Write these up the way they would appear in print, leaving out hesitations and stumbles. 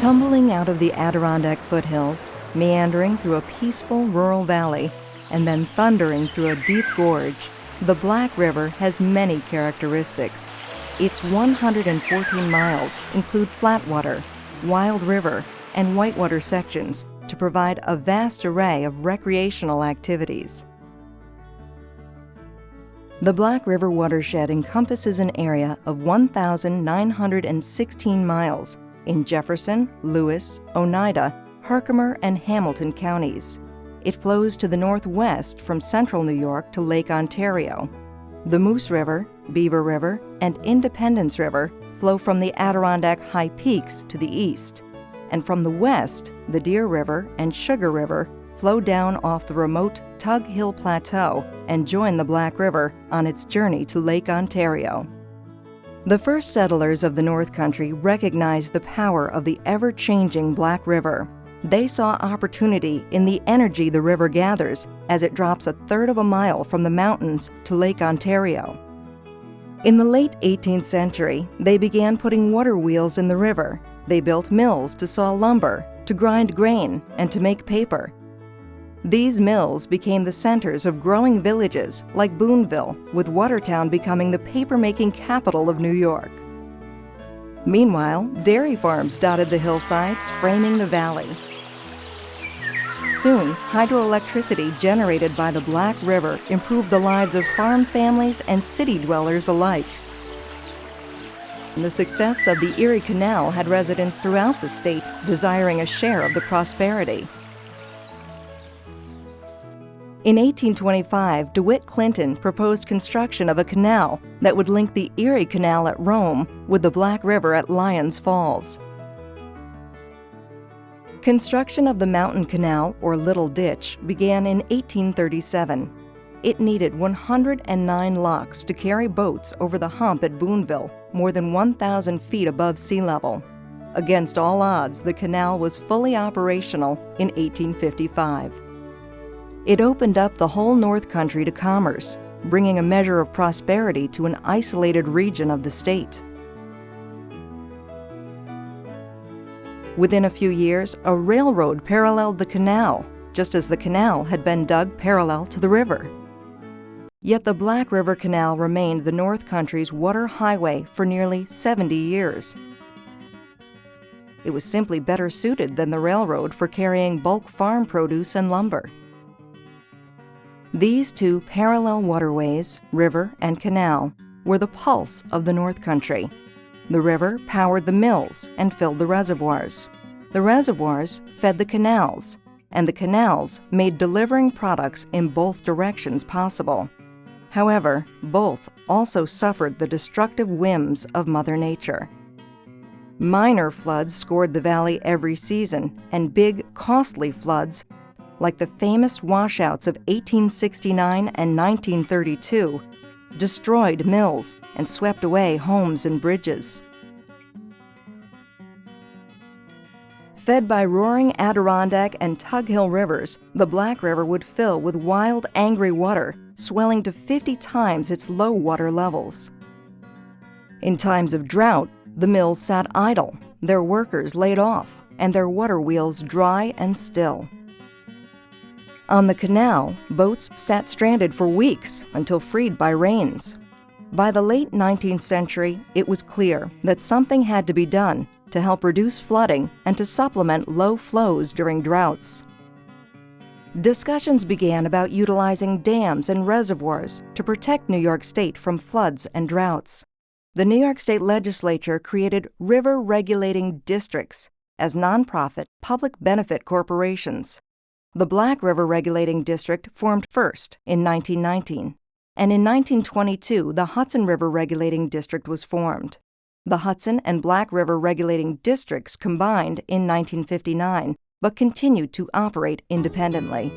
Tumbling out of the Adirondack foothills, meandering through a peaceful rural valley, and then thundering through a deep gorge, the Black River has many characteristics. Its 114 miles include flatwater, wild river, and whitewater sections to provide a vast array of recreational activities. The Black River watershed encompasses an area of 1,916 miles in Jefferson, Lewis, Oneida, Herkimer, and Hamilton counties. It flows to the northwest from central New York to Lake Ontario. The Moose River, Beaver River, and Independence River flow from the Adirondack High Peaks to the east, and from the west, the Deer River and Sugar River flow down off the remote Tug Hill Plateau and join the Black River on its journey to Lake Ontario. The first settlers of the North Country recognized the power of the ever-changing Black River. They saw opportunity in the energy the river gathers as it drops a third of a mile from the mountains to Lake Ontario. In the late 18th century, they began putting water wheels in the river. They built mills to saw lumber, to grind grain, and to make paper. These mills became the centers of growing villages like Boonville, with Watertown becoming the paper-making capital of New York. Meanwhile, dairy farms dotted the hillsides, framing the valley. Soon, hydroelectricity generated by the Black River improved the lives of farm families and city dwellers alike. The success of the Erie Canal had residents throughout the state desiring a share of the prosperity. In 1825, DeWitt Clinton proposed construction of a canal that would link the Erie Canal at Rome with the Black River at Lyons Falls. Construction of the Mountain Canal, or Little Ditch, began in 1837. It needed 109 locks to carry boats over the hump at Boonville, more than 1,000 feet above sea level. Against all odds, the canal was fully operational in 1855. It opened up the whole North Country to commerce, bringing a measure of prosperity to an isolated region of the state. Within a few years, a railroad paralleled the canal, just as the canal had been dug parallel to the river. Yet the Black River Canal remained the North Country's water highway for nearly 70 years. It was simply better suited than the railroad for carrying bulk farm produce and lumber. These two parallel waterways, river and canal, were the pulse of the North Country. The river powered the mills and filled the reservoirs. The reservoirs fed the canals, and the canals made delivering products in both directions possible. However, both also suffered the destructive whims of Mother Nature. Minor floods scored the valley every season, and big, costly floods, like the famous washouts of 1869 and 1932, destroyed mills and swept away homes and bridges. Fed by roaring Adirondack and Tug Hill rivers, the Black River would fill with wild, angry water, swelling to 50 times its low water levels. In times of drought, the mills sat idle, their workers laid off, and their water wheels dry and still. On the canal, boats sat stranded for weeks until freed by rains. By the late 19th century, it was clear that something had to be done to help reduce flooding and to supplement low flows during droughts. Discussions began about utilizing dams and reservoirs to protect New York State from floods and droughts. The New York State Legislature created river regulating districts as nonprofit public benefit corporations. The Black River Regulating District formed first in 1919, and in 1922 the Hudson River Regulating District was formed. The Hudson and Black River Regulating Districts combined in 1959, but continued to operate independently.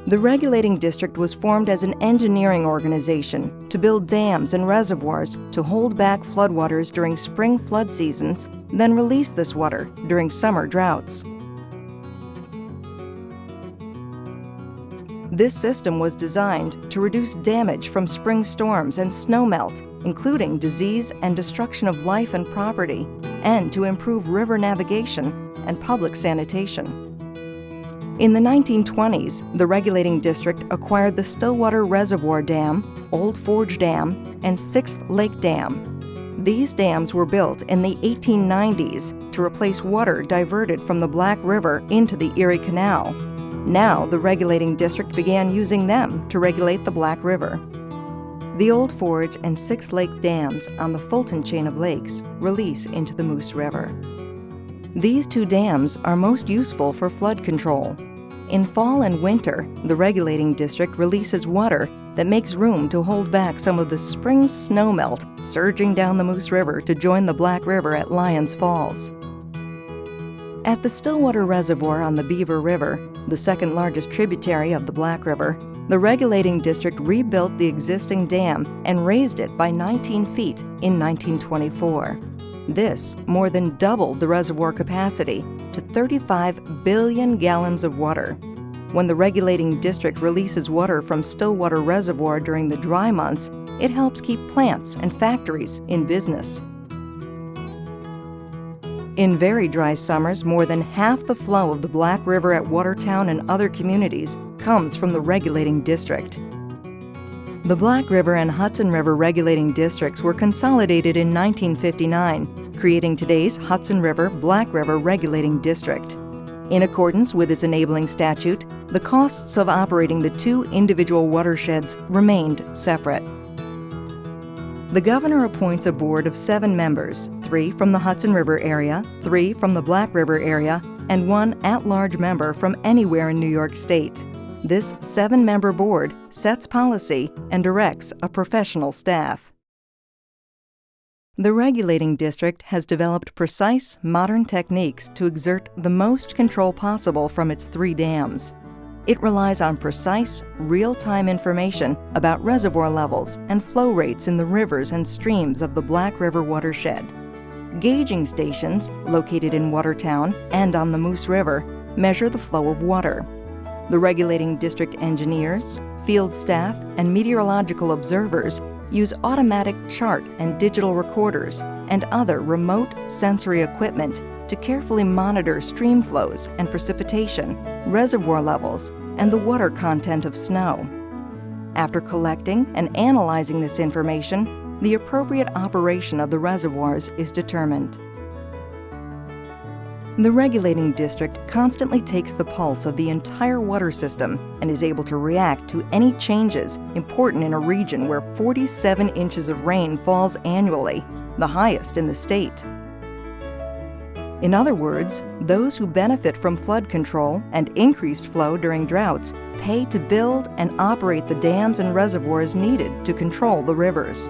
The regulating district was formed as an engineering organization to build dams and reservoirs to hold back floodwaters during spring flood seasons, then release this water during summer droughts. This system was designed to reduce damage from spring storms and snowmelt including disease and destruction of life and property, and to improve river navigation and public sanitation. In the 1920s, the regulating district acquired the Stillwater Reservoir Dam, Old Forge Dam, and Sixth Lake Dam. These dams were built in the 1890s to replace water diverted from the Black River into the Erie Canal. Now, the regulating district began using them to regulate the Black River. The Old Forge and Sixth Lake dams on the Fulton chain of lakes release into the Moose River. These two dams are most useful for flood control. In fall and winter, the regulating district releases water that makes room to hold back some of the spring snowmelt surging down the Moose River to join the Black River at Lyons Falls. At the Stillwater Reservoir on the Beaver River, the second largest tributary of the Black River, the regulating district rebuilt the existing dam and raised it by 19 feet in 1924. This more than doubled the reservoir capacity to 35 billion gallons of water. When the regulating district releases water from Stillwater Reservoir during the dry months, it helps keep plants and factories in business. In very dry summers, more than half the flow of the Black River at Watertown and other communities comes from the regulating district. The Black River and Hudson River regulating districts were consolidated in 1959, creating today's Hudson River Black River Regulating District. In accordance with its enabling statute, the costs of operating the two individual watersheds remained separate. The governor appoints a board of 7 members, 3 from the Hudson River area, 3 from the Black River area, and 1 at-large member from anywhere in New York State. This 7-member board sets policy and directs a professional staff. The regulating district has developed precise, modern techniques to exert the most control possible from its 3 dams. It relies on precise, real-time information about reservoir levels and flow rates in the rivers and streams of the Black River watershed. Gauging stations, located in Watertown and on the Moose River, measure the flow of water. The regulating district engineers, field staff, and meteorological observers use automatic chart and digital recorders and other remote sensory equipment to carefully monitor stream flows and precipitation, reservoir levels, and the water content of snow. After collecting and analyzing this information, the appropriate operation of the reservoirs is determined. The regulating district constantly takes the pulse of the entire water system and is able to react to any changes important in a region where 47 inches of rain falls annually, the highest in the state. In other words, those who benefit from flood control and increased flow during droughts pay to build and operate the dams and reservoirs needed to control the rivers.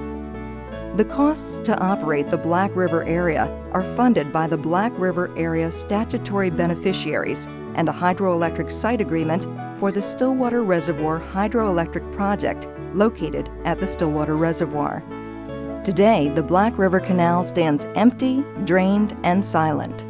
The costs to operate the Black River area are funded by the Black River area statutory beneficiaries and a hydroelectric site agreement for the Stillwater Reservoir Hydroelectric Project located at the Stillwater Reservoir. Today, the Black River Canal stands empty, drained, and silent.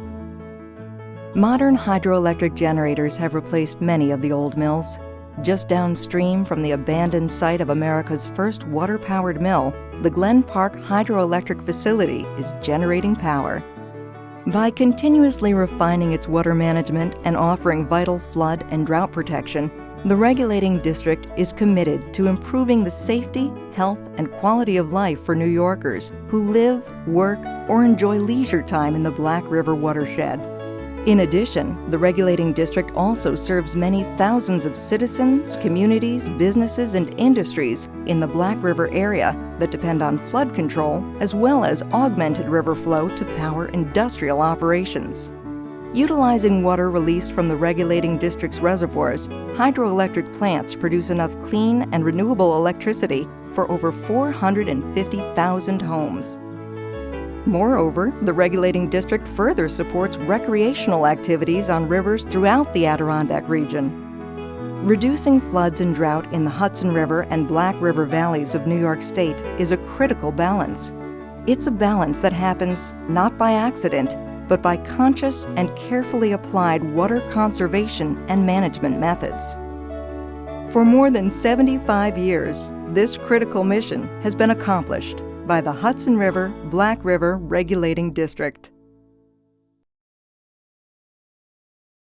Modern hydroelectric generators have replaced many of the old mills. Just downstream from the abandoned site of America's first water-powered mill, the Glen Park Hydroelectric Facility is generating power. By continuously refining its water management and offering vital flood and drought protection, the regulating district is committed to improving the safety, health, and quality of life for New Yorkers who live, work, or enjoy leisure time in the Black River watershed. In addition, the regulating district also serves many thousands of citizens, communities, businesses, and industries in the Black River area that depend on flood control as well as augmented river flow to power industrial operations. Utilizing water released from the regulating district's reservoirs, hydroelectric plants produce enough clean and renewable electricity for over 450,000 homes. Moreover, the regulating district further supports recreational activities on rivers throughout the Adirondack region. Reducing floods and drought in the Hudson River and Black River valleys of New York State is a critical balance. It's a balance that happens not by accident, but by conscious and carefully applied water conservation and management methods. For more than 75 years, this critical mission has been accomplished by the Hudson River Black River Regulating District.